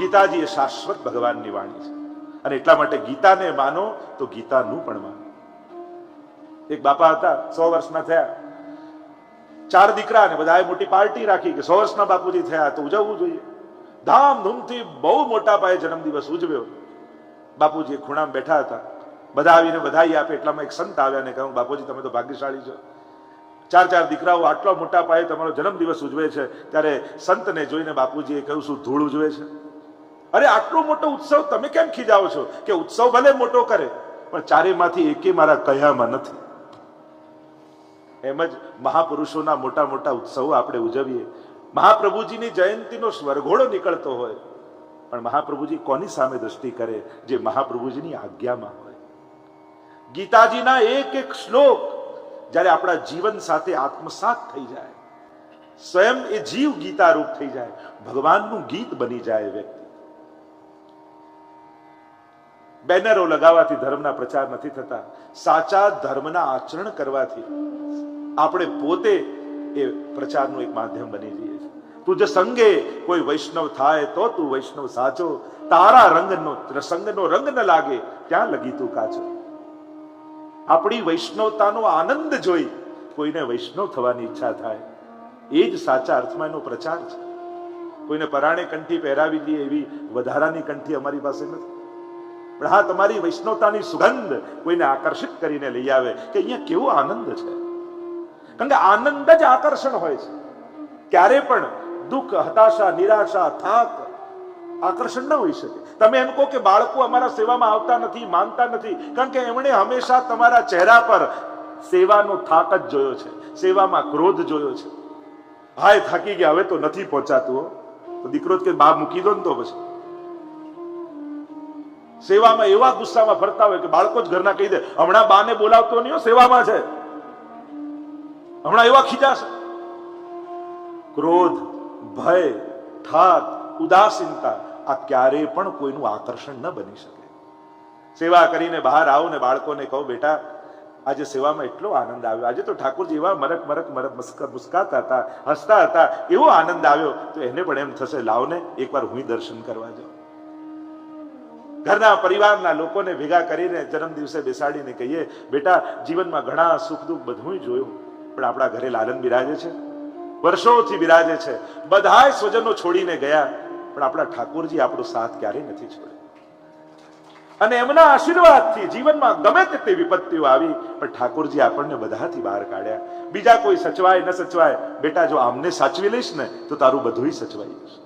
ગીતાજી એ શાશ્વત ભગવાનની વાણી છે, અને એટલા માટે ગીતાને માનો તો ગીતાનું પણ માનો. એક બાપા હતા, 100 વર્ષના થયા, 4 દીકરા, ને બધાએ મોટી પાર્ટી રાખી કે 100 વર્ષના બાપુજી થયા તો ઉજવવું જોઈએ. ધામધૂમથી બહુ મોટા પાયે જન્મદિવસ ઉજવ્યો. બાપુજી ખૂણામાં બેઠા હતા, બધા આવીને બધાઈ આપે. એટલામાં એક સંત આવ્યા ને કહ્યું, બાપુજી તમે તો ભાગ્યશાળી છો, 4 દીકરાઓ આટલા મોટા પાયે તમારો જન્મદિવસ ઉજવે છે. ત્યારે સંતને જોઈને બાપુજીએ કહ્યું, શું ધૂળ ઉજવે છે? અરે આટલો મોટો ઉત્સવ તમે કેમ ખીજાવો છો? કે ઉત્સવ ભલે મોટો કરે પણ 4માંથી એકે મારા કયામાં નથી. એમ જ મહાપુરુષોના મોટા મોટા ઉત્સવો આપણે ઉજવીએ. મહાપ્રભુજીની જયંતિનો સ્વરઘોડો નીકળતો હોય, પણ મહાપ્રભુજી કોની સામે દ્રષ્ટિ કરે? જે મહાપ્રભુજીની આજ્ઞામાં હોય. ગીતાજીના એક એક શ્લોક જ્યારે આપણા જીવન સાથે આત્મસાત થઈ જાય, સ્વયં એ જીવ ગીતા રૂપ થઈ જાય, ભગવાનનું ગીત બની જાય વ્યક્તિ. બેનરો લગાવવાથી ધર્મના પ્રચાર નથી થતા. સાચા ધર્મના આચરણ કરવાથી આપણે પોતે એ પ્રચારનું એક માધ્યમ બની જઈએ છીએ. તુજ સંગે કોઈ વૈષ્ણવ થાય તો તું વૈષ્ણવ સાચો, તારા સંગનો રંગ ન લાગે ત્યાં લગી તું કાચો. આપણી વૈષ્ણવતાનો આનંદ જોઈ કોઈને વૈષ્ણવ થવાની ઈચ્છા થાય, એ જ સાચા અર્થમાં એનો પ્રચાર છે. કોઈને પરાણે કંઠી પહેરાવી દઈએ એવી વધારાની કંઠી અમારી પાસે નથી, પણ હા તમારી વૈષ્ણવતાની સુગંધ કોઈને આકર્ષિત કરીને લઈ આવે કે અહીંયા કેવો આનંદ છે. કારણ કે આનંદ જ આકર્ષણ હોય છે. ક્યારે પણ દુઃખ, હતાશા, નિરાશા, થાક આકર્ષણ ન હોઈ શકે. તમે એમ કહો કે બાળકો અમારા સેવામાં આવતા નથી, માનતા નથી, કારણ કે એમણે હંમેશા તમારા ચહેરા પર સેવાનો થાક જ જોયો છે, સેવામાં ક્રોધ જોયો છે. હાય થાકી ગયા, હવે તો નથી પહોંચાતું, તો દીકરો કે બા મૂકી દો ને. તો પછી સેવામાં એવા ગુસ્સામાં ફરતા હોય કે બાળકો જ ઘરના કહી દે, હમણાં બાને બોલાવતો નહીં, સેવામાં છે, હમણાં એવા ખીજાશે. ક્રોધ, ભય, થાક, ઉદાસીનતા આ ક્યારે પણ કોઈનું આકર્ષણ ન બની શકે. સેવા કરીને બહાર આવો ને બાળકોને કહો, બેટા આજે સેવામાં એટલો આનંદ આવ્યો, આજે તો ઠાકોરજી એવા મરક મરક મરક મુસ્કાતા હતા, હસતા હતા, એવો આનંદ આવ્યો. તો એને પણ એમ થશે, લાવને એકવાર હું દર્શન કરવા જાઉં. ઘરના પરિવારના લોકોને ભેગા કરીને જન્મ દિવસે બેસાડીને કહીએ, બેટા જીવનમાં ઘણા સુખ દુઃખ બધું જોયું, પણ આપણા ઘરે લાલન બિરાજે છે, વર્ષોથી બિરાજે છે. બધાય સ્વજનો છોડીને ગયા, પણ આપણા ઠાકોરજી આપણો સાથ ક્યારેય નથી છોડ્યો. અને એમના આશીર્વાદથી જીવનમાં ગમે તેટલી વિપત્તિઓ આવી, પણ ઠાકોરજી આપણને બધાથી બહાર કાઢ્યા. બીજા કોઈ સચવાય ન સચવાય, બેટા જો આમને સાચવી લઈશ ને તો તારું બધું સચવાઈ જશે.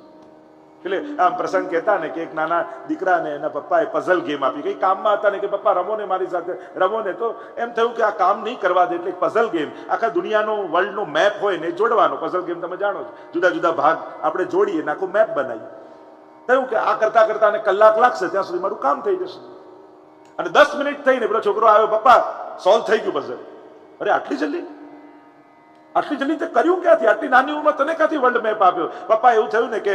એટલે આમ પ્રસંગ કહેતા ને કે એક નાના દીકરાને એના પપ્પાએ પઝલ ગેમ આપી. કઈ કામમાં હતા ને કે પપ્પા રમો ને મારી સાથે, રમો ને. તો એમ થયું કે આ કામ નહીં કરવા દે, એટલે પઝલ ગેમ, આખા દુનિયાનો વર્લ્ડનો મેપ હોય ને જોડવાનો. પઝલ ગેમ તમે જાણો છો, જુદા જુદા ભાગ આપણે જોડીએ ને આખું મેપ બનાવીએ. થયું કે આ કરતા કરતા ને કલાક લાગશે, ત્યાં સુધી મારું કામ થઈ જશે. અને 10 મિનિટ થઈને પેલો છોકરો આવ્યો, પપ્પા સોલ્વ થઈ ગયું પઝલ. અરે આટલી જલ્દી તે કર્યું ક્યાંથી? આટલી નાની ઉંમર તને ક્યાંથી વર્લ્ડ મેપ આપ્યો? પપ્પા એવું થયું ને કે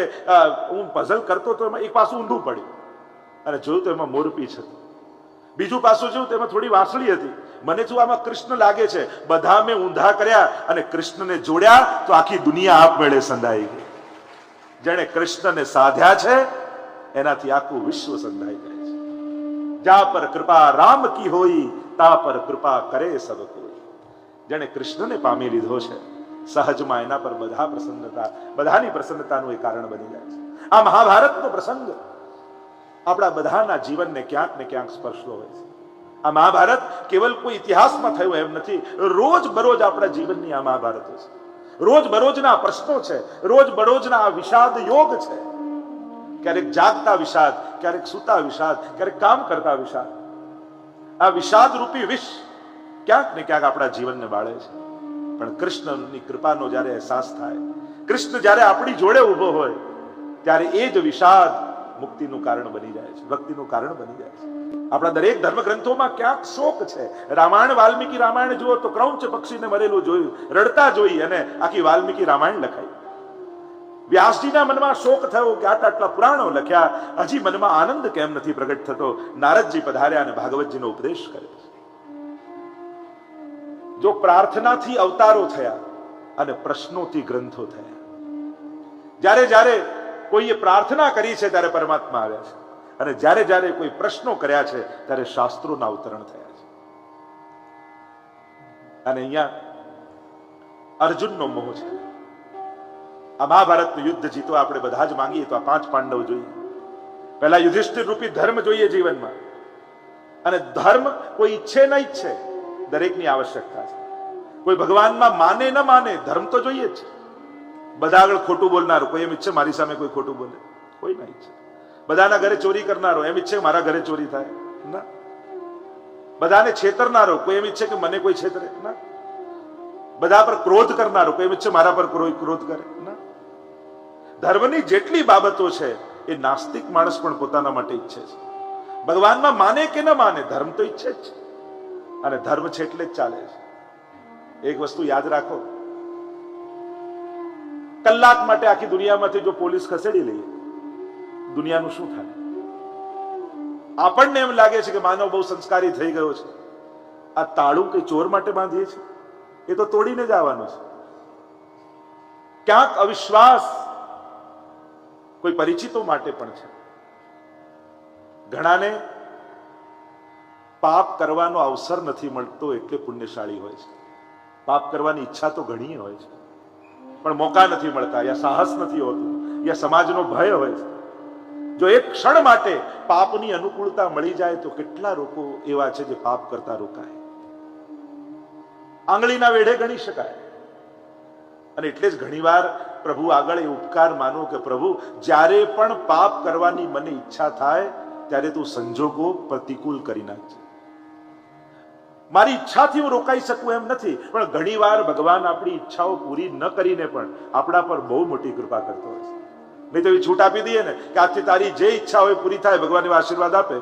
હું પઝલ કરતો તો એમાં એક પાસું ઊંધું પડ્યું, અને જોયું તો એમાં મોરપીંછ હતું. બીજું પાસું જોયું તો એમાં થોડી વાંસળી હતી. મને જો આમાં કૃષ્ણ લાગે છે. બધા મેં ઊંધા કર્યા અને કૃષ્ણને જોડ્યા તો આખી દુનિયા આપમેળે સંધાઈ ગઈ. જેણે કૃષ્ણને સાધ્યા છે એનાથી આખું વિશ્વ સંધાઈ જાય છે. જા પર કૃપા રામ કી હોઈ, તા પર કૃપા કરે સબ કોઈ. જેણે કૃષ્ણને પામી લીધો છે, સહજમાં એના પર બધાની પ્રસન્નતાનું એ કારણ બની જાય છે. આ મહાભારતનો પ્રસંગ આપણા બધાના જીવનને ક્યાંક ને ક્યાંક સ્પર્શતો હોય છે. આ મહાભારત કેવલ કોઈ ઇતિહાસમાં થયું એમ નથી, રોજ બરોજ આપણા જીવનની આ મહાભારતો છે. રોજ બરોજના પ્રશ્નો છે, રોજ બરોજના આ વિષાદ યોગ છે. ક્યારેક જાગતા વિષાદ, ક્યારેક સૂતા વિષાદ, ક્યારેક કામ કરતા વિષાદ. આ વિષાદ રૂપી વિષ ક્યાંક ને ક્યાંક આપણા જીવનને બાળે છે. પણ કૃષ્ણની કૃપાનો જ્યારે અહેસાસ થાય, કૃષ્ણ જ્યારે આપણી જોડે ઉભો હોય, ત્યારે એ જ વિષાદ મુક્તિનું કારણ બની જાય છે, ભક્તિનું કારણ બની જાય છે. આપણા દરેક ધર્મ ગ્રંથોમાં ક્યાંક શોક છે. રામાયણ, વાલ્મીકી રામાયણ જુઓ તો ક્રૌંચ પક્ષીને મરેલું જોયું, રડતા જોઈ અને આખી વાલ્મીકી રામાયણ લખાઈ. વ્યાસજીના મનમાં શોક થયો કે આટલા પુરાણો લખ્યા, હજી મનમાં આનંદ કેમ નથી પ્રગટ થતો? નારદજી પધાર્યા અને ભાગવતજીનો ઉપદેશ કર્યો. જો પ્રાર્થનાથી અવતારો થયા અને પ્રશ્નોથી ગ્રંથો થયા. જ્યારે જ્યારે કોઈએ પ્રાર્થના કરી છે ત્યારે પરમાત્મા આવ્યા છે, અને જ્યારે જ્યારે કોઈ પ્રશ્નો કર્યા છે ત્યારે શાસ્ત્રોના અવતરણ થયા છે. અને અહીંયા અર્જુનનો મોહ છે. આ મહાભારતનું યુદ્ધ જીતો આપણે બધા જ માંગીએ તો આ 5 પાંડવ જોઈએ. પહેલા યુધિષ્ઠિર રૂપી ધર્મ જોઈએ જીવનમાં, અને ધર્મ કોઈ ઈચ્છે ન ઈચ્છે, દરેકની આવશ્યકતા છે. કોઈ ભગવાનમાં માને ન માને, ધર્મ તો જોઈએ જ. બધા આગળ ખોટું બોલનારો, કોઈ એમ ઈચ્છે મારી સામે કોઈ ખોટું બોલે? કોઈ ના ઈચ્છે. બધાના ઘરે ચોરી કરનારો એમ ઈચ્છે મારા ઘરે ચોરી થાય? ના. બધાને છેતરનારો કોઈ એમ ઈચ્છે કે મને કોઈ છેતરે? ના. બધા પર ક્રોધ કરનારો કોઈ એમ ઈચ્છે મારા પર ક્રોધ કરે? ના. ધર્મની જેટલી બાબતો છે એ નાસ્તિક માણસ પણ પોતાના માટે ઈચ્છે છે. ભગવાનમાં માને કે ન માને, ધર્મ તો ઈચ્છે જ છે, અને ધર્મ છે એટલે જ ચાલે છે. એક વસ્તુ યાદ રાખો, કલાક માટે આખી દુનિયામાંથી જો પોલીસ ખસેડી લઈએ, દુનિયાનું શું થાય? આપણને એમ લાગે છે કે માનવ બહુ સંસ્કારી થઈ ગયો છે. આ તાળું કઈ ચોર માટે બાંધીએ છીએ? એ તો તોડીને જ આવવાનું છે. ક્યાંક અવિશ્વાસ કોઈ પરિચિતો માટે પણ છે. ઘણાને પાપ કરવાનો અવસર નથી મળતો એટલે પુણ્યશાળી હોય છે. પાપ કરવાની ઈચ્છા તો ઘણી હોય છે, પણ મોકા નથી મળતા, યા સાહસ નથી હોતું, યા સમાજનો ભય હોય છે. જો એક ક્ષણ માટે પાપની અનુકૂળતા મળી જાય તો કેટલા લોકો એવા છે જે પાપ કરતા રોકાય. આંગળીના વેઢે ગણી શકાય. અને એટલે જ ઘણીવાર પ્રભુ આગળ એ ઉપકાર માનો કે પ્રભુ, જ્યારે પણ પાપ કરવાની મને ઈચ્છા થાય ત્યારે તું સંજોગો પ્રતિકૂળ કરી નાખજે. મારી ઈચ્છાથી હું રોકાઈ શકું એમ નથી, પણ ઘણીવાર ભગવાન આપણી ઈચ્છાઓ પૂરી ન કરીને પણ આપણા પર બહુ મોટી કૃપા કરતો હોય છે. નહીં તો એવી છૂટ આપી દઈએ ને કે આજથી તારી જે ઈચ્છા હોય પૂરી થાય, ભગવાન એવા આશીર્વાદ આપે,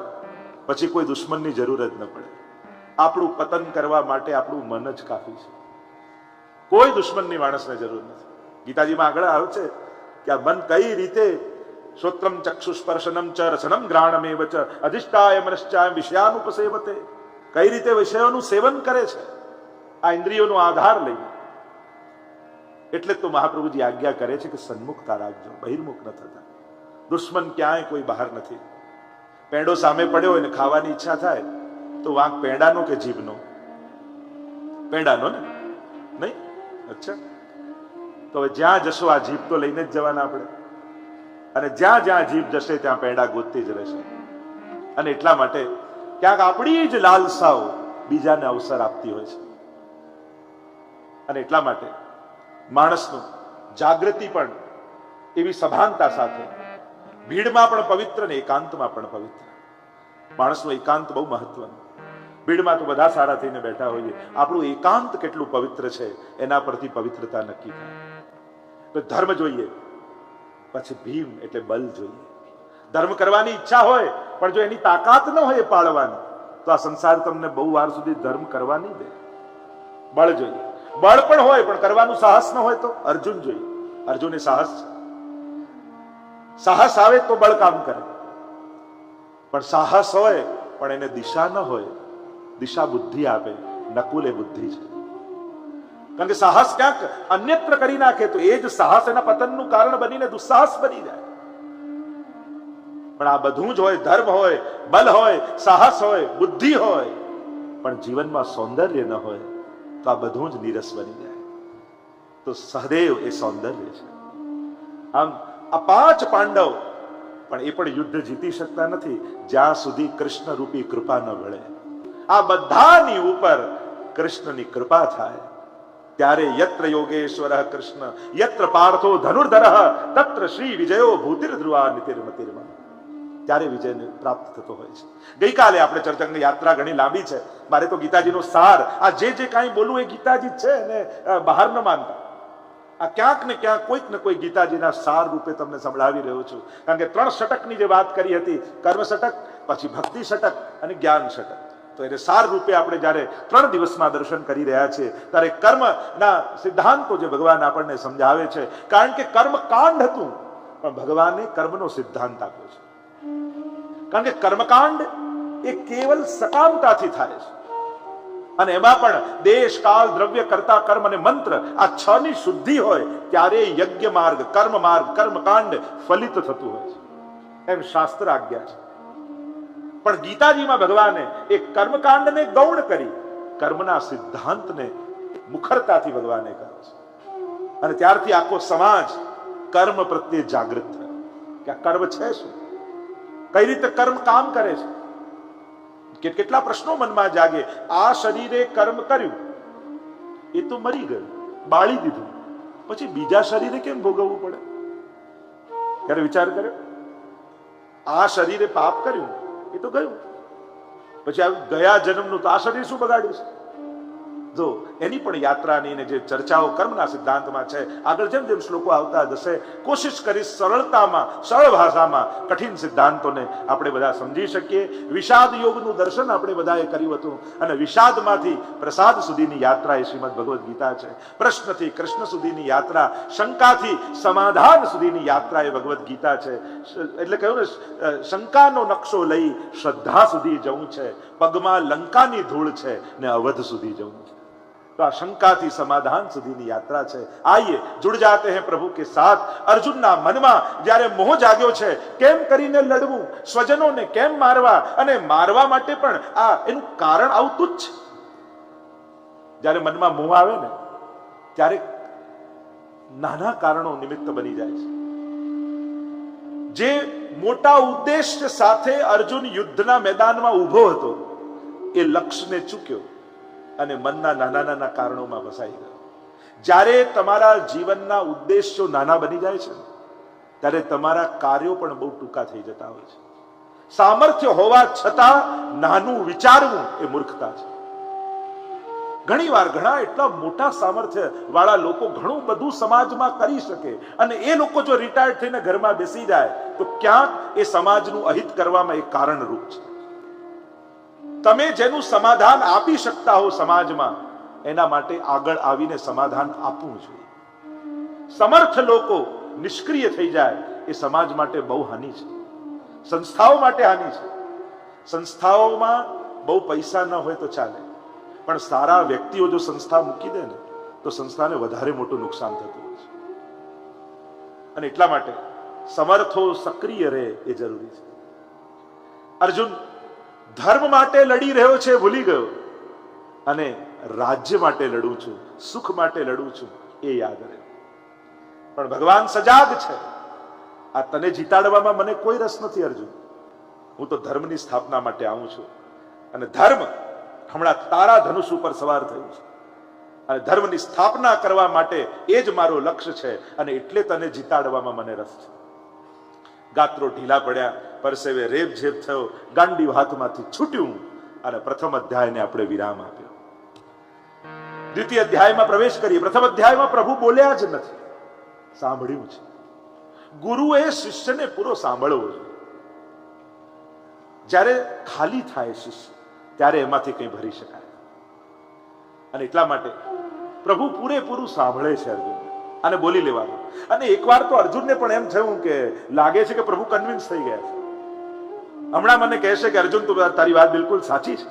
પછી કોઈ દુશ્મનની જરૂર જ ન પડે. આપણું પતન કરવા માટે આપણું મન જ કાફી છે. કોઈ દુશ્મનની માણસને જરૂર નથી. ગીતાજીમાં આગળ આવે છે કે આ મન કઈ રીતે શ્રોત્રમ ચક્ષુસ્પર્શનમ ચ રસનમ ઘ્રાણમેવ ચ અધિષ્ઠાય મનશ્ચાય વિષયાનુપસેવતે, કઈ રીતે વિષયોનું સેવન કરે છે આ ઇન્દ્રિયોનો આધાર લઈને. એટલે તો મહાપ્રભુજી આજ્ઞા કરે છે કે સન્મુખતા રાખજો, બહિર્મુખ ન થતા. દુશ્મન ક્યાંય કોઈ બહાર નથી. પેંડો સામે પડ્યો હોય ને ખાવાની ઈચ્છા થાય તો વાંક પેંડાનો કે જીભનો? પેંડાનો ને, નહીં? અચ્છા, તો હવે જ્યાં જશો આ જીભ તો લઈને જ જવાના આપણે, અને જ્યાં જ્યાં જીભ જશે ત્યાં પેંડા ગોતતી જ રહેશે. અને એટલા માટે ક્યાંક આપણી જ લાલસાઓ બીજાને અવસર આપતી હોય છે. અને એટલા માટે માણસનું જાગૃતિ પણ એવી સભાનતા સાથે, ભીડમાં પણ પવિત્ર ને એકાંતમાં પણ પવિત્ર. માણસનું એકાંત બહુ મહત્વનું. ભીડમાં તો બધા સારા થઈને બેઠા હોઈએ, આપણું એકાંત કેટલું પવિત્ર છે એના પરથી પવિત્રતા નક્કી થાય. તો ધર્મ જોઈએ, પછી ભીમ એટલે બલ જોઈએ. ધર્મ કરવાની ઈચ્છા હોય પણ જો એની તાકાત ન હોય પાળવાની, તો આ સંસાર તમને બહુ વાર સુધી ધર્મ કરવા નહીં દે. બળ જોઈએ, બળ પણ હોય પણ કરવાનું સાહસ ન હોય તો અર્જુન જોઈએ. અર્જુને સાહસ છે. સાહસ આવે તો બળ કામ કરે, પણ સાહસ હોય પણ એને દિશા ન હોય, દિશા બુદ્ધિ આપે. નકુલ એ બુદ્ધિ છે. કારણ કે સાહસ ક્યાંક અન્યત્ર કરી નાખે તો એ જ સાહસ એના પતનનું કારણ બનીને દુસ્સાહસ બની જાય. પણ આ બધું જ હોય, ધર્મ હોય, બલ હોય, સાહસ હોય, બુદ્ધિ હોય, પણ જીવનમાં સૌંદર્ય ન હોય તો આ બધું જ નીરસ બની જાય. તો સહદેવ એ સૌંદર્ય છે. આમ આ 5 પાંડવ પણ એ પણ યુદ્ધ જીતી શકતા નથી જ્યાં સુધી કૃષ્ણ રૂપી કૃપા ન મળે. આ બધાની ઉપર કૃષ્ણની કૃપા થાય ત્યારે યત્ર યોગેશ્વર કૃષ્ણ યત્ર પાર્થો ધનુર્ધર તત્ર શ્રી વિજયો ભૂતિર્ધ્રુવા નીતિર્મતિર્મ, ત્યારે વિજય પ્રાપ્ત થતો હોય છે. ગઈકાલે આપણે ચર્ચા કરી, યાત્રા ઘણી લાંબી છે, મારે તો ગીતાજીનો સાર, આ જે કાંઈ બોલું એ ગીતાજી છે ને બહાર ન માનતા. આ ક્યાંક ને ક્યાંક કોઈક ને કોઈ ગીતાજીના સાર રૂપે તમને સંભળાવી રહ્યો છું. કારણ કે 3 ષટકની જે વાત કરી હતી, કર્મ ષટક, પછી ભક્તિ ષટક અને જ્ઞાન ષટક, તો એને સાર રૂપે આપણે જ્યારે 3 દિવસમાં દર્શન કરી રહ્યા છીએ ત્યારે કર્મના સિદ્ધાંતો જે ભગવાન આપણને સમજાવે છે. કારણ કે કર્મ કાંડ હતું પણ ભગવાને કર્મનો સિદ્ધાંત આપ્યો છે. કારણ કે કર્મકાંડ એ કેવલ સકામતાથી થાય છે. અને એમાં પણ દેશ કાળ દ્રવ્ય કર્તા કર્મ અને મંત્ર આ 6 ની શુદ્ધિ હોય ત્યારે યજ્ઞ માર્ગ કર્મકાંડ ફલિત થતું હોય છે, એમ શાસ્ત્ર આજ્ઞા છે. પણ ગીતાજીમાં ભગવાને એક કર્મકાંડને ગૌણ કરી કર્મના સિદ્ધાંતને મુખરતાથી ભગવાને કર્યો છે. અને ત્યારથી આખો સમાજ કર્મ પ્રત્યે જાગૃત થયો કે આ કર્મ છે શું, કઈ રીતે કર્મ કામ કરે છે. કેટલા પ્રશ્નો મનમાં જાગે. આ શરીરે કર્મ કર્યું, એ તો મરી ગયું, બાળી દીધું, પછી બીજા શરીરે કેમ ભોગવવું પડે? ત્યારે વિચાર કર્યો, આ શરીરે પાપ કર્યું એ તો ગયું, પછી આ ગયા જન્મનું તો આ શરીર શું બગાડ્યું છે? જો એની પણ યાત્રાની ને જે ચર્ચાઓ કર્મના સિદ્ધાંતમાં છે, આગળ જેમ જેમ શ્લોકો આવતા જશે કોશિશ કરી સરળતામાં સરળ ભાષામાં કઠિન સિદ્ધાંતોને આપણે બધા સમજી શકીએ. વિષાદ યોગનું દર્શન આપણે બધાએ કર્યું હતું અને વિષાદમાંથી પ્રસાદ સુધીની યાત્રા એ શ્રીમદ ભગવદ્ ગીતા છે. પ્રશ્નથી કૃષ્ણ સુધીની યાત્રા, શંકાથી સમાધાન સુધીની યાત્રા એ ભગવદ્ ગીતા છે. એટલે કહ્યું ને, શંકાનો નકશો લઈ શ્રદ્ધા સુધી જવું છે, પગમાં લંકાની ધૂળ છે ને અવધ સુધી જવું છે. तो आ शंका थी समाधान सुधीनी यात्रा है. आइए जुड़ जाते हैं प्रभु के साथ. अर्जुनना मनमा ज्यारे मोह जाग्यो छे, केम करीने लड़वू, स्वजनोने केम मारवा, अने मारवा माटे पण आ एनु कारण आवतुं ज छे. ज्यारे मनमा मोह आवे ने त्यारे नाना कारणों निमित्त बनी जाय छे. जे मोटा उद्देश्य साथे अर्जुन युद्धना मैदाનમાં ઊભો હતો એ લક્ષ્યને ચૂક્યો અને મનના નાના નાના કારણોમાં ફસાઈ ગયો. જ્યારે તમારા જીવનના ઉદ્દેશ્યો નાના બની જાય છે ત્યારે તમારા કાર્યો પણ બહુ ટૂંકા થઈ જતા હોય છે. સામર્થ્ય હોવા છતાં નાનું વિચારવું એ મૂર્ખતા છે. ઘણીવાર ઘણા એટલા મોટા સામર્થ્ય વાળા લોકો ઘણું બધું સમાજમાં કરી શકે અને એ લોકો જો રિટાયર્ડ થઈને ઘરમાં બેસી જાય તો ક્યાંક એ સમાજનું અહિત કરવામાં એક કારણરૂપ છે. તમે જેનું સમાધાન આપી શકતા હો સમાજમાં, એના માટે આગળ આવીને સમાધાન આપવું જોઈએ. સમર્થ લોકો નિષ્ક્રિય થઈ જાય એ સમાજ માટે બહુ હાનિ છે, સંસ્થાઓ માટે હાનિ છે. સંસ્થાઓમાં બહુ પૈસા ન હોય તો ચાલે, પણ સારા વ્યક્તિઓ જો સંસ્થા મૂકી દે ને તો સંસ્થાને વધારે મોટું નુકસાન થતું હોય છે. અને એટલા માટે સમર્થો સક્રિય રહે એ જરૂરી છે. અર્જુન ધર્મ માટે લડી રહ્યો છે ભૂલી ગયો, અને રાજ્ય માટે લડું છું, સુખ માટે લડું છું એ યાદ રહે. પણ ભગવાન સજાગ છે. આ તને જીતાડવામાં મને કોઈ રસ નથી અર્જુન, હું તો ધર્મની સ્થાપના માટે આવું છું. અને ધર્મ હમણાં તારા ધનુષ ઉપર સવાર થયું છે અને ધર્મની સ્થાપના કરવા માટે એ જ મારો લક્ષ્ય છે અને એટલે તને જીતાડવામાં મને રસ છે. ગાત્રો ઢીલા પડ્યા, પરસેવે રેબ ઝેબ થયો, ગાંડીવ હાથમાંથી છૂટ્યું અને પ્રથમ અધ્યાયને આપણે વિરામ આપ્યો. દ્વિતીય અધ્યાયમાં પ્રવેશ કરીએ. પ્રથમ અધ્યાયમાં પ્રભુ બોલ્યા જ નથી, સાંભળ્યું છે. ગુરુએ શિષ્યને પૂરો સાંભળવો જોઈએ. જ્યારે ખાલી થાય શિષ્ય ત્યારે એમાંથી કંઈ ભરી શકાય. અને એટલા માટે પ્રભુ પૂરેપૂરું સાંભળે છે અર્જુન અને બોલી લેવાનું. અને એકવાર તો અર્જુનને પણ એમ થયું કે લાગે છે કે પ્રભુ કન્વિન્સ થઈ ગયા છે. હમણાં મને કહેશે કે અર્જુન, તું તારી વાત બિલકુલ સાચી છે,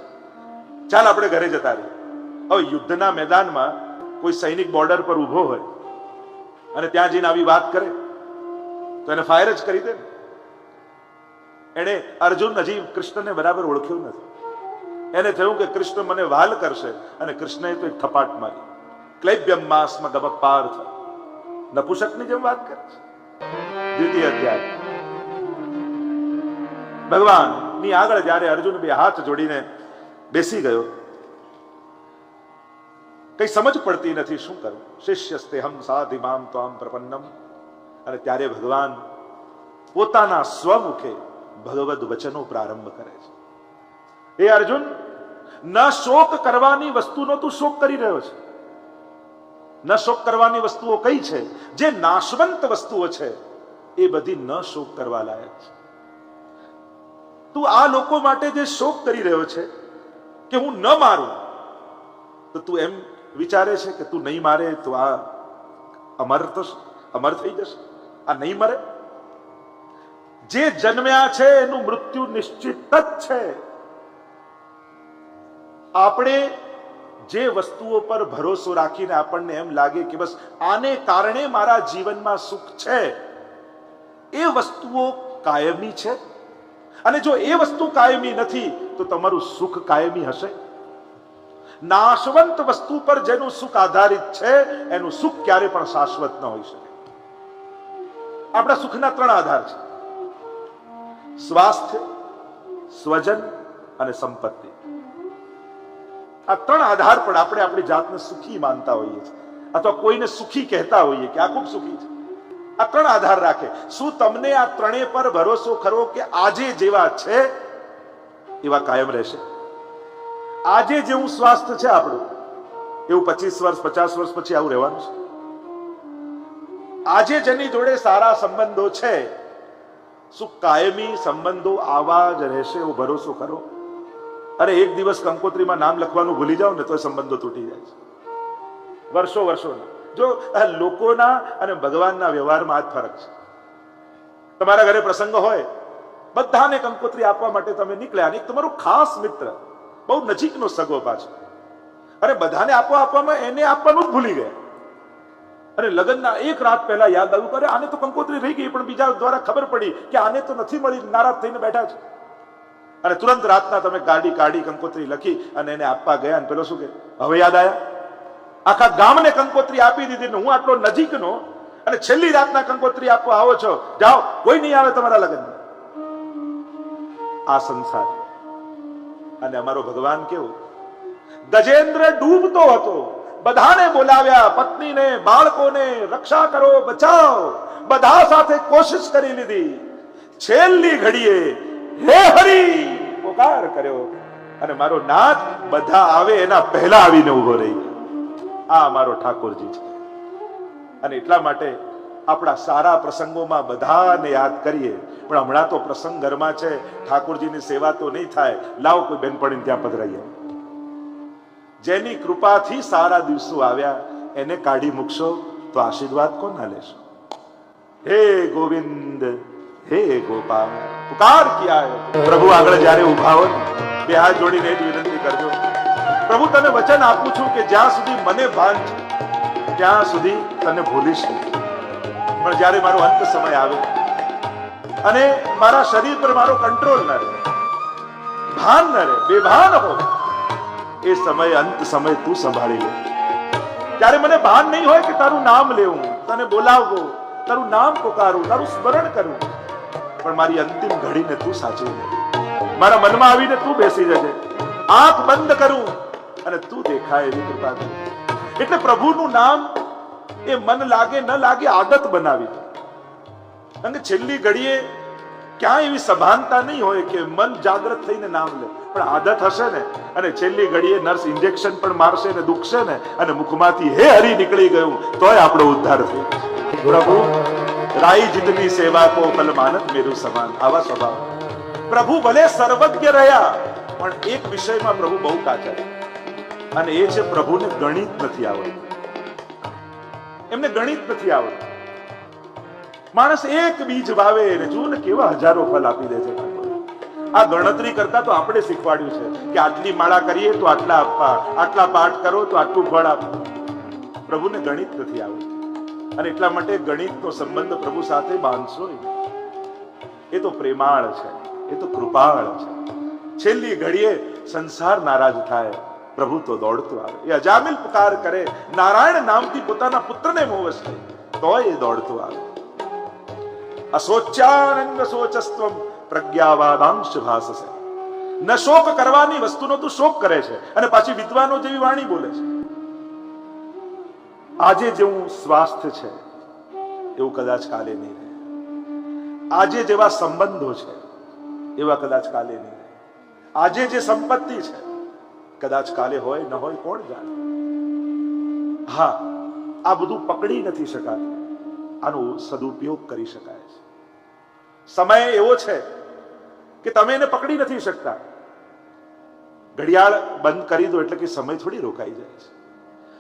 ચાલ આપણે ઘરે જતા રહીએ. હવે યુદ્ધના મેદાનમાં કોઈ સૈનિક બોર્ડર પર ઊભો હોય અને ત્યાં જઈને આવી વાત કરે તો એને ફાયર જ કરી દે ને. એને અર્જુન હજી કૃષ્ણને બરાબર ઓળખ્યું નથી. એને થયું કે કૃષ્ણ મને વાલ કરશે અને કૃષ્ણએ તો એક થપાટ મારી. ક્લૈબ્યમ માસમાં ગમક પાર્થ, નપુસકની જેમ વાત કરે છે. દ્વિતીય અધ્યાય ભગવાન ની આગળ જ્યારે અર્જુન બે હાથ જોડીને બેસી ગયો, કઈ સમજ પડતી નથી શું કરવું. શિષ્યસ્તે હમ સાધિ મામ ત્વામ પ્રપન્નમ. અને ત્યારે ભગવાન પોતાના સ્વમુખે ભગવદ વચનો પ્રારંભ કરે છે. હે અર્જુન, ન શોક કરવાની વસ્તુનો તું શોક કરી રહ્યો છે. ન શોક કરવાની વસ્તુઓ કઈ છે? જે નાશવંત વસ્તુઓ છે એ બધી ન શોક કરવા લાયક છે. તું આ લોકો માટે જે શોક કરી રહ્યો છે કે હું ન મારું, તો તું એમ વિચારે છે કે તું નહીં મારે તો આ અમર થશે, અમર થઈ જશે. આ નહીં મરે. જે જન્મ્યા છે એનું મૃત્યુ નિશ્ચિત જ છે. આપણે જે વસ્તુઓ પર ભરોસો રાખીને આપણને એમ લાગે કે બસ આને કારણે મારા જીવનમાં સુખ છે, એ વસ્તુઓ કાયમી છે. અને જો એ વસ્તુ કાયમી નથી તો તમારું સુખ કાયમી હશે? નાશવંત વસ્તુ પર જેનું સુખ આધારિત છે એનું સુખ ક્યારે પણ શાશ્વત ન હોઈ શકે. આપણા સુખના 3 આધાર છે: સ્વાસ્થ્ય, સ્વજન અને સંપત્તિ. આ 3 આધાર પર આપણે આપણી જાતને સુખી માનતા હોઈએ છીએ, અથવા કોઈને સુખી કહેતા હોઈએ કે આ ખૂબ સુખી છે. આ 3 આધાર રાખે. શું તમને આ 3 પર ભરોસો ખરો કે આજે જેવા છે એવા કાયમ રહેશે? આજે જેવું સ્વાસ્થ્ય છે આપણું, એવું 25 વર્ષ 50 વર્ષ પછી આવું રહેવાનું છે? આજે જેની જોડે સારા સંબંધો છે, શું કાયમી સંબંધો આવા જ રહેશે એવો ભરોસો ખરો? અરે એક દિવસ કંકોત્રીમાં નામ લખવાનું ભૂલી જાઓ ને તો સંબંધો તૂટી જાય છે, વર્ષો વર્ષોના. જો લોકોના અને ભગવાનના વ્યવહારમાં આ જ ફરક છે. તમારા ઘરે પ્રસંગ હોય, બધાને કંકોત્રી આપવા માટે તમે નીકળ્યા, અને એક તમારો ખાસ મિત્ર, બહુ નજીકનો સગો પાછો, અરે બધાને આપવામાં એને આપવાનું જ ભૂલી ગયા. અને લગ્નના 1 રાત પહેલા યાદ આવ્યું કે આને તો કંકોત્રી રહી ગઈ, પણ બીજા દ્વારા ખબર પડી કે આને તો નથી મળી, નારાજ થઈને બેઠા છે. અને તુરંત રાતના તમે ગાડી કાઢી કંકોત્રી લખી અને એને આપવા ગયા, અને પેલો શું કે હવે યાદ આયા? આખા ગામને કંકોત્રી આપી દીધી ને હું આટલો નજીકનો, અને છેલ્લી રાતના કંકોત્રી આપવા આવો છો, જાઓ કોઈ નહીં આવે તમારા લગ્નમાં. આ સંસાર. અને અમારો ભગવાન કેવો, ગજેન્દ્ર ડૂબતો હતો, બધાને બોલાવ્યા, પત્નીને, બાળકોને, રક્ષા કરો, બચાવ, બધા સાથે કોશિશ કરી લીધી. છેલ્લી ઘડીએ હે હરી પોકાર કર્યો, અને મારો નાથ બધા આવે એના પહેલા આવીને ઉભો રહી ગયો. આ મારો ઠાકોરજી છે. અને એટલા માટે આપણા સારા પ્રસંગોમાં બધાને યાદ કરીએ, પણ હમણાં તો પ્રસંગ ઘરમાં છે, ઠાકોરજીની સેવા તો નહીં થાય, લાવો કોઈ બેનપણીને ત્યાં પધરાઈએ. જેની કૃપાથી સારા દિવસો આવ્યા એને કાઢી મૂકશો તો આશીર્વાદ કોના લેશો? હે ગોવિંદ, હે ગોપાલ, પુકાર કિયા. પ્રભુ આગળ જ્યારે ઉભા હોય, 2 હાથ જોડીને જ વિનંતી કરજો, પ્રભુ તને વચન આપું છું કે જ્યાં સુધી મને ભાન છે ત્યાં સુધી તને ભૂલીશ નહીં, પણ જ્યારે મારો અંત સમય આવે અને મારા શરીર પર મારો કંટ્રોલ ન રહે, ભાન ન રહે, બેભાન હો, એ સમય અંત સમય તું સંભાળી લે. ત્યારે મને ભાન નહીં હોય કે તારું નામ લેવું, તને બોલાવવું, તારું નામ પુકારવું, તારું સ્મરણ કરવું, પણ મારી અંતિમ ઘડીને તું સાચવી લે. મારા મનમાં આવીને તું બેસી જજે, આંખ બંધ કરું અને તું દેખાય એવી કૃપા કર. એટલે પ્રભુનું નામ એ મન લાગે ન લાગે આદત બનાવી દે. અને છેલ્લી ઘડીએ ક્યાંય એવી સભાનતા નહીં હોય કે મન જાગૃત થઈને નામ લે, પણ આદત હશે ને, અને છેલ્લી ઘડીએ નર્સ ઇન્જેક્શન પણ મારશે ને દુખશે ને, અને મુખમાંથી હે હરી નીકળી ગયું તોય આપણો ઉદ્ધાર થયો. પ્રભુ રાઈ જીતની સેવા કો ફલ માનત મેરું સમાન. આવા સ્વભાવ. પ્રભુ ભલે સર્વજ્ઞ રહ્યા, પણ એક વિષયમાં પ્રભુ બહુ કાચા છે, અને એ છે પ્રભુને ગણિત નથી આવડતું. એમને ગણિત નથી આવડતું. માણસ એક બીજ વાવે ને જુઓ ને કેવા હજારો ફળ આપી દે છે. આ ગણતરી કરતા તો આપણે શીખવાડ્યું છે કે આટલી માળા કરીએ તો આટલા આપવા, આટલા પાઠ કરો તો આટલું ફળ આપવું. પ્રભુને ગણિત નથી આવડતું, અને એટલા માટે ગણિતનો સંબંધ પ્રભુ સાથે બાંધશો. એ તો પ્રેમાળ છે, એ તો કૃપાળ છે. છેલ્લી ઘડીએ સંસાર નારાજ થાય, પ્રભુ તો દોડતો આવે. એ અજામિલ પુકાર કરે, નારાયણ નામથી પોતાના પુત્રને મોવશ થઈ, તોય એ દોડતો આવે. અશોચ્યાનંદ શોચસ્ત્વમ પ્રજ્ઞાવાદાંશ ભાસસે. ન શોક કરવાની વસ્તુનો તું શોક કરે છે, અને પાછી વિદ્વાનો જેવી વાણી બોલે છે. આજે જેવું સ્વાસ્થ્ય છે એવું કદાચ કાલે નહીં રહે. આજે જેવા સંબંધો છે એવા કદાચ કાલે નહીં રહે. આજે જે સંપત્તિ છે કદાચ કાલે હોય ન હોય, કોણ જાણે. હા, આ બધું પકડી નથી શકાતું, આનો સદુપયોગ કરી શકાય છે. સમય એવો છે કે તમે એને પકડી નથી શકતા. ઘડિયાળ બંધ કરી દો એટલે કે સમય થોડી રોકાઈ જાય છે.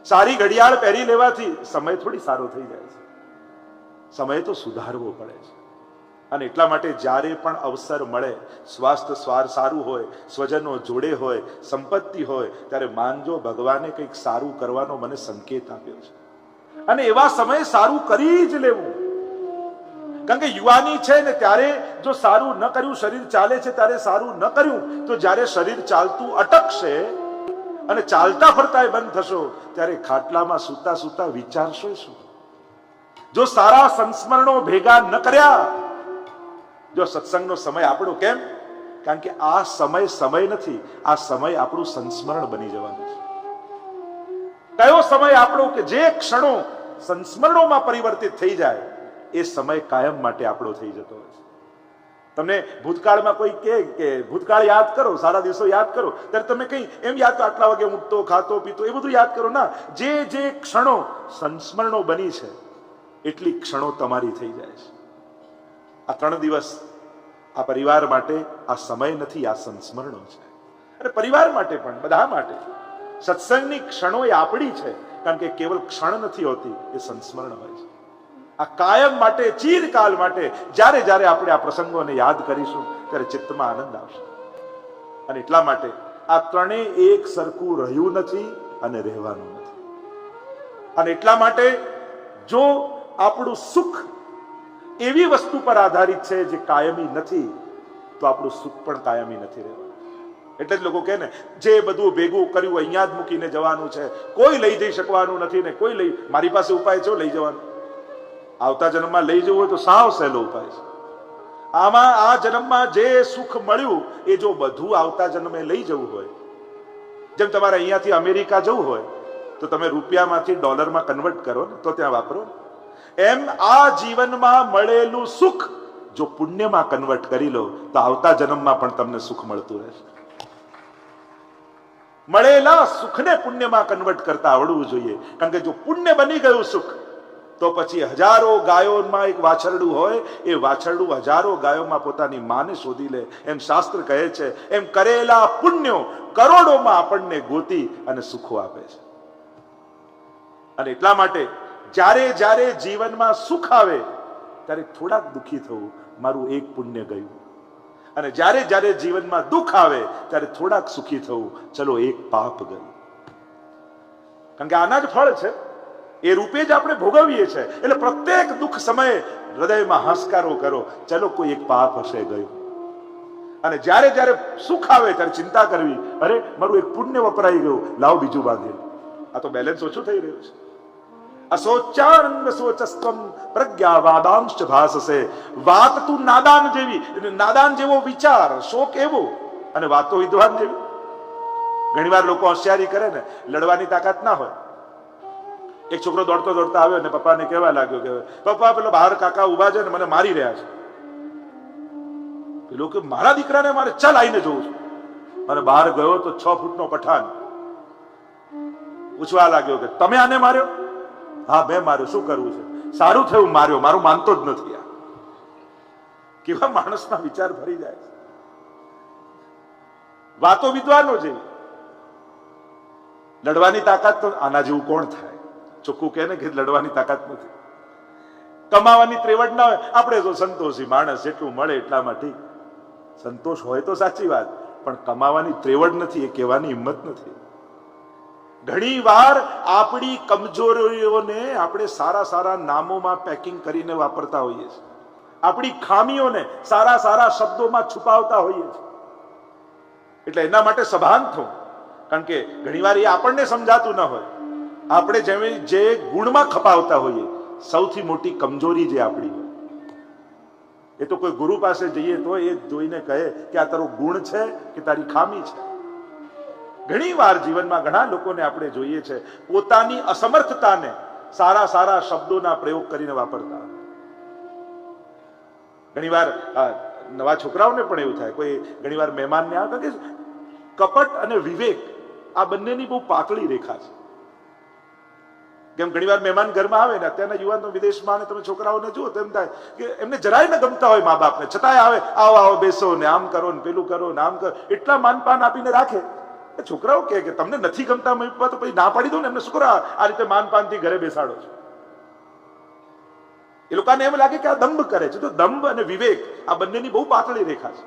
સારી ઘડિયાળ પહેરી લેવાથી સમય થોડી સારો થઈ જાય છે. સમય તો સુધારવો પડે છે. અને એટલા માટે જ્યારે પણ અવસર મળે, સ્વાસ્થ્ય સારું હોય, સ્વજનો જોડે હોય, સંપત્તિ હોય, ત્યારે માનજો ભગવાને કંઈક સારું કરવાનો મને સંકેત આપ્યો છે. અને એવા સમયે સારું કરી જ લેવું. કારણ કે યુવાની છે ને ત્યારે જો સારું ન કર્યું, શરીર ચાલે છે ત્યારે સારું ન કર્યું, તો જ્યારે શરીર ચાલતું અટકશે અને ચાલતા ફરતા બંધ થશો, ત્યારે ખાટલામાં સૂતા સૂતા વિચારશો શું? જો સારા સંસ્મરણો ભેગા ન કર્યા, જો સત્સંગનો સમય આપણો કેમ? કારણ કે આ સમય નથી, આ સમય આપણું સંસ્મરણ બની જવાનું છે. કયો સમય આપણો કે જે ક્ષણો સંસ્મરણોમાં પરિવર્તિત થઈ જાય, એ સમય કાયમ માટે આપણો થઈ જતો હોય છે. તમને ભૂતકાળમાં કોઈ કહે કે ભૂતકાળ યાદ કરો, સારા દિવસો યાદ કરો, ત્યારે તમે કઈ એમ યાદ કરો આટલા વાગે ઉઠતો, ખાતો, પીતો, એ બધું યાદ કરો ના. જે ક્ષણો સંસ્મરણો બની છે, એટલી ક્ષણો તમારી થઈ જાય છે. આ 3 દિવસ આ પરિવાર માટે આ સમય નથી, આ સંસ્મરણો છે. અને પરિવાર માટે પણ, બધા માટે સત્સંગની ક્ષણો એ આપણી છે. કારણ કે કેવલ ક્ષણ નથી હોતી, એ સંસ્મરણ હોય છે. આ કાયમ માટે, ચિરકાલ માટે જ્યારે જ્યારે આપણે આ પ્રસંગોને યાદ કરીશું, ત્યારે ચિત્તમાં આનંદ આવશે. અને એટલા માટે આ ત્રણેય એક સરખું રહ્યું નથી અને રહેવાનું નથી. અને એટલા માટે જો આપણું સુખ એવી વસ્તુ પર આધારિત છે જે કાયમી નથી, તો આપણું સુખ પણ કાયમી નથી રહેવાનું. એટલે જ લોકો કહે ને, જે બધું ભેગું કર્યું અહીંયા જ મૂકીને જવાનું છે, કોઈ લઈ જઈ શકવાનું નથી ને કોઈ મારી પાસે ઉપાય છે લઈ જવાનું. આવતા જન્મમાં લઈ જવું હોય તો સાવ સહેલો ઉપાય છે. આમાં આ જન્મમાં જે સુખ મળ્યું એ જો બધું આવતા જન્મે લઈ જવું હોય, જેમ તમારે અહીંયાથી અમેરિકા જવું હોય તો તમે રૂપિયામાંથી ડોલરમાં કન્વર્ટ કરો ને તો ત્યાં વાપરો, એમ આ જીવનમાં મળેલું સુખ જો પુણ્યમાં કન્વર્ટ કરી લો તો આવતા જન્મમાં પણ તમને સુખ મળતું રહેશે. મળેલા સુખને પુણ્યમાં કન્વર્ટ કરતા આવડવું જોઈએ. કારણ કે જો પુણ્ય બની ગયું સુખ, તો પછી હજારો ગાયોમાં એક વાછરડું હોય, એ વાછરડું હજારો ગાયોમાં પોતાની માને શોધી લે, એમ શાસ્ત્ર કહે છે. એમ કરેલા પુણ્યો કરોડોમાં આપણને ગોતી અને સુખો આપે છે. અને એટલા માટે જ્યારે જ્યારે જીવનમાં સુખ આવે ત્યારે થોડાક દુઃખી થવું, મારું એક પુણ્ય ગયું. અને જ્યારે જ્યારે જીવનમાં દુઃખ આવે ત્યારે થોડાક સુખી થવું, ચલો એક પાપ ગયું. કારણ કે આના જ ફળ છે, એ રૂપે જ આપણે ભોગવીએ છીએ. એટલે પ્રત્યેક દુઃખ સમયે હૃદયમાં હાશકારો કરો, ચલો કોઈ એક પાપ હશે ગયું. અને જ્યારે જ્યારે સુખ આવે ત્યારે ચિંતા કરવી, અરે મારું એક પુણ્ય વપરાઈ ગયું, લાવ બીજું બાંધીએ. આ તો બેલેન્સ ઓછું થઈ રહ્યું છે. અસોચાનંદ સોચસ્તમ પ્રજ્ઞાવાદાંશ ભાસસે. વાત તું નાદાન જેવી, નાદાન જેવો વિચાર, શોક એવો, અને વાતો વિદ્વાન જેવી. ઘણી વાર લોકો હોશિયારી કરે ને, લડવાની તાકાત ના હોય. એક છોકરો દોડતો દોડતો આવ્યો ને પપ્પાને કહેવા લાગ્યો કે પપ્પા પેલો બહાર કાકા ઉભા છે ને મને મારી રહ્યા છે. પેલો કે મારા દીકરાને મારે ચાલ આવીને જોઉં છું. અને બહાર ગયો તો 6 ફૂટનો પઠાણ પૂછવા લાગ્યો કે તમે આને માર્યો? હા મેં માર્યો, શું કરવું છે? સારું થયું માર્યો, મારું માનતો જ નથી. આ કેવા માણસના વિચાર ભરી જાય. વાતો વિદ્વાનો જેવી. લડવાની તાકાત તો આના જેવું કોણ થાય? ચોખ્ખું કહે ને કે લડવાની તાકાત નથી. કમાવાની ત્રેવડ ના હોય, આપણે તો સંતોષી માણસ, જેટલું મળે એટલામાં ઠીક. સંતોષ હોય તો સાચી વાત, પણ કમાવાની ત્રેવડ નથી, એ કહેવાની હિંમત નથી. ઘણી વાર આપણી કમજોરીઓને આપણે સારા સારા નામોમાં પેકિંગ કરીને વાપરતા હોઈએ છીએ. આપણી ખામીઓને સારા સારા શબ્દોમાં છુપાવતા હોઈએ છીએ. એટલે એના માટે સભાન થવું. કારણ કે ઘણી વાર એ આપણને સમજાતું ન હોય. આપણે જે ગુણમાં ખપાવતા હોઈએ, સૌથી મોટી કમજોરી જે આપણી હોય, એ તો કોઈ ગુરુ પાસે જઈએ તો એ જોઈને કહે કે આ તારો ગુણ છે કે તારી ખામી છે. ઘણી વાર જીવનમાં ઘણા લોકોને આપણે જોઈએ છે પોતાની અસમર્થતાને સારા સારા શબ્દોના પ્રયોગ કરીને વાપરતા. ઘણી વાર નવા છોકરાઓને પણ એવું થાય, કોઈ ઘણી વાર મહેમાનને આવે કે કપટ અને વિવેક આ બંનેની બહુ પાતળી રેખા છે. કેમ ઘણી વાર મહેમાન ઘરમાં આવે ને, અત્યારના યુવાનો વિદેશમાં તમે છોકરાઓને જુઓ તો એમ થાય કે એમને જરાય ન ગમતા હોય મા બાપને, છતાંય આવે, આવો આવો બેસો ને આમ કરો ને પેલું કરો ને આમ કરો, એટલા માનપાન આપીને રાખે. છોકરાઓ કે તમને નથી ગમતા મમ્મી પપ્પા તો પછી ના પાડી દો ને, એમને શું કરો આ રીતે માનપાનથી ઘરે બેસાડો છો? એ લોકોને એમ લાગે કે આ દંભ કરે છે. તો દંભ અને વિવેક આ બંનેની બહુ પાતળી રેખા છે.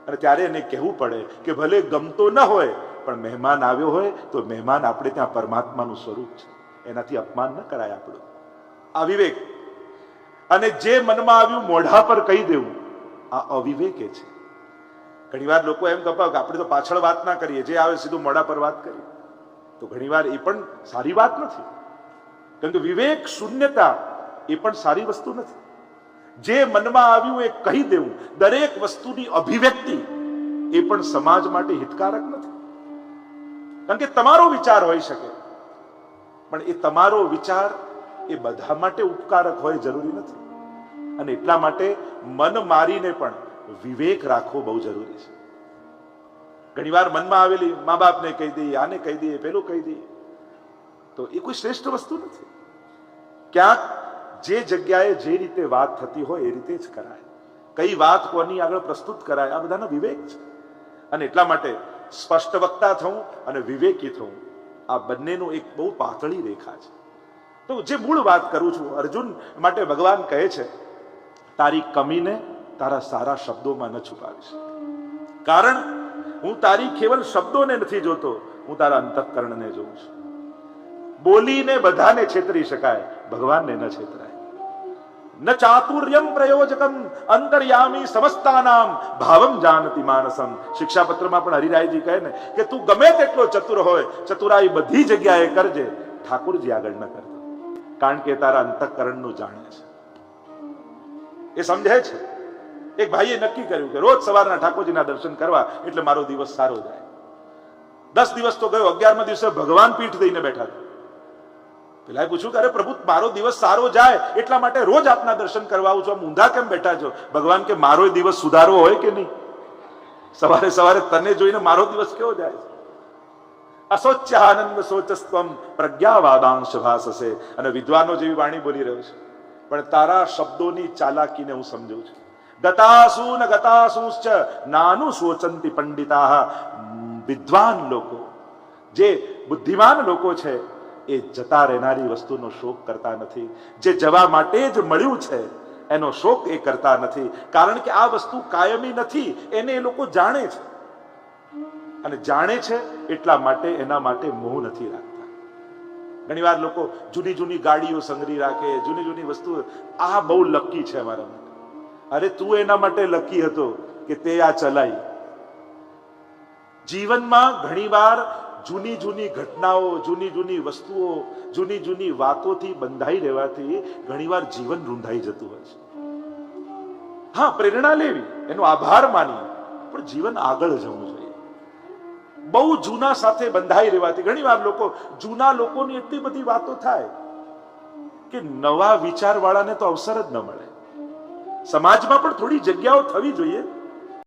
અને ત્યારે એને કહેવું પડે કે ભલે ગમતો ન હોય પણ મહેમાન આવ્યો હોય તો મહેમાન આપણે ત્યાં પરમાત્માનું સ્વરૂપ છે, એનાથી અપમાન ન કરાય આપણું. આ વિવેક. અને જે મનમાં આવ્યું મોઢા પર કહી દેવું, આ અવિવેકે છે. ઘણીવાર લોકો એમ કપાવ કે આપણે તો પાછળ વાત ના કરીએ, જે આવે સીધું મોઢા પર વાત કરીએ, તો ઘણીવાર એ પણ સારી વાત નથી. કારણ કે વિવેક શૂન્યતા એ પણ સારી વસ્તુ નથી. જે મનમાં આવ્યું એ કહી દેવું, દરેક વસ્તુની અભિવ્યક્તિ એ પણ સમાજ માટે હિતકારક નથી. કારણ કે તમારો વિચાર હોઈ શકે, પણ એ તમારો વિચાર એ બધા માટે ઉપકારક હોય જરૂરી નથી. અને એટલા માટે મન મારીને પણ વિવેક રાખવો બહુ જરૂરી છે. ઘણીવાર મનમાં આવેલી મા બાપને કહી દઈએ, આને કહી દઈએ, પેલું કહી દઈએ, તો એ કોઈ શ્રેષ્ઠ વસ્તુ નથી. ક્યાંક જે જગ્યાએ જે રીતે વાત થતી હોય એ રીતે જ કરાય. કઈ વાત કોની આગળ પ્રસ્તુત કરાય, આ બધાનો વિવેક છે. અને એટલા માટે સ્પષ્ટ વક્તા થવું અને વિવેકી થવું, આ બંનેનું એક બહુ પાતળી રેખા છે. તો જે મૂળ વાત કરું છું, અર્જુન માટે ભગવાન કહે છે, તારી કમીને તારા સારા શબ્દોમાં ન છુપાવીશ. કારણ હું તારી કેવલ શબ્દોને નથી જોતો, હું તારા અંતઃકરણને જોઉં છું. બોલીને બધાને છેતરી શકાય, ભગવાનને ન છેતરાય. ન ચાતુર્યમ પ્રયોજકમ અંતર્યામી સમસ્તાનામ ભાવમ જાનતિ માનસમ. શિક્ષાપત્રમાં પણ હરિરાયજી કહે ને કે તું ગમે તેટલો ચતુર હોય, ચતુરાઈ બધી જગ્યાએ કરજે, ઠાકોરજી આગળ ન કરતો. કારણ કે તારા અંતઃકરણનું જાણે છે, એ સમજે છે. એક ભાઈએ નક્કી કર્યું કે રોજ સવારના ઠાકોરજીના દર્શન કરવા એટલે મારો દિવસ સારો જાય. 10 દિવસ તો ગયો, 11મા દિવસે ભગવાન પીઠ દઈને બેઠા હતા. પેલા પૂછ્યું કે અરે પ્રભુ, મારો દિવસ સારો જાય એટલા માટે રોજ આપના દર્શન કરવા આવું છું, ઊંધા કેમ બેઠા છો? ભગવાન કે મારો દિવસ સુધારવો હોય કે નહીં? સવારે સવારે તને જોઈને મારો દિવસ કેવો જાય? અસોચ્યાનંદ સોચસ્ત્વમ પ્રજ્ઞાવાદાંશ ભાસસે. અને વિદ્વાનો જેવી વાણી બોલી રહ્યો છે, પણ તારા શબ્દોની ચાલાકીને હું સમજુ છું. ગતાસુ ન ગતાસુશ્ચ નાનું સોચંતી પંડિતા. વિદ્વાન લોકો, જે બુદ્ધિમાન લોકો છે, એ જતા રહેનારી વસ્તુનો શોક કરતા નથી. જે જવા માટે જ મળ્યું છે એનો શોક એ કરતા નથી. કારણ કે આ વસ્તુ કાયમી નથી, એને એ લોકો જાણે છે. અને જાણે છે એટલા માટે એના માટે મોહ નથી રાખતા. ઘણીવાર લોકો જૂની જૂની ગાડીઓ સંગ્રહી રાખે, જૂની જૂની વસ્તુઓ. આ બહુ લકી છે અમારા માટે. અરે તું એના માટે લકી હતો કે તે આ ચલાવી. જીવનમાં ઘણીવાર જૂની જૂની ઘટનાઓ, જૂની જૂની વસ્તુઓ, જૂની જૂની વાતોથી બંધાઈ રહેવાથી ઘણીવાર જીવન રૂંધાઈ જતું હોય છે. હા, પ્રેરણા લેવી, એનો આભાર માની, પણ જીવન આગળ જવું જોઈએ. બહુ જૂના સાથે બંધાઈ રહેવાથી ઘણીવાર લોકો, જૂના લોકોની એટલી બધી વાતો થાય કે નવા વિચાર વાળાને તો અવસર જ ન મળે. સમાજમાં પણ થોડી જગ્યાઓ થવી જોઈએ.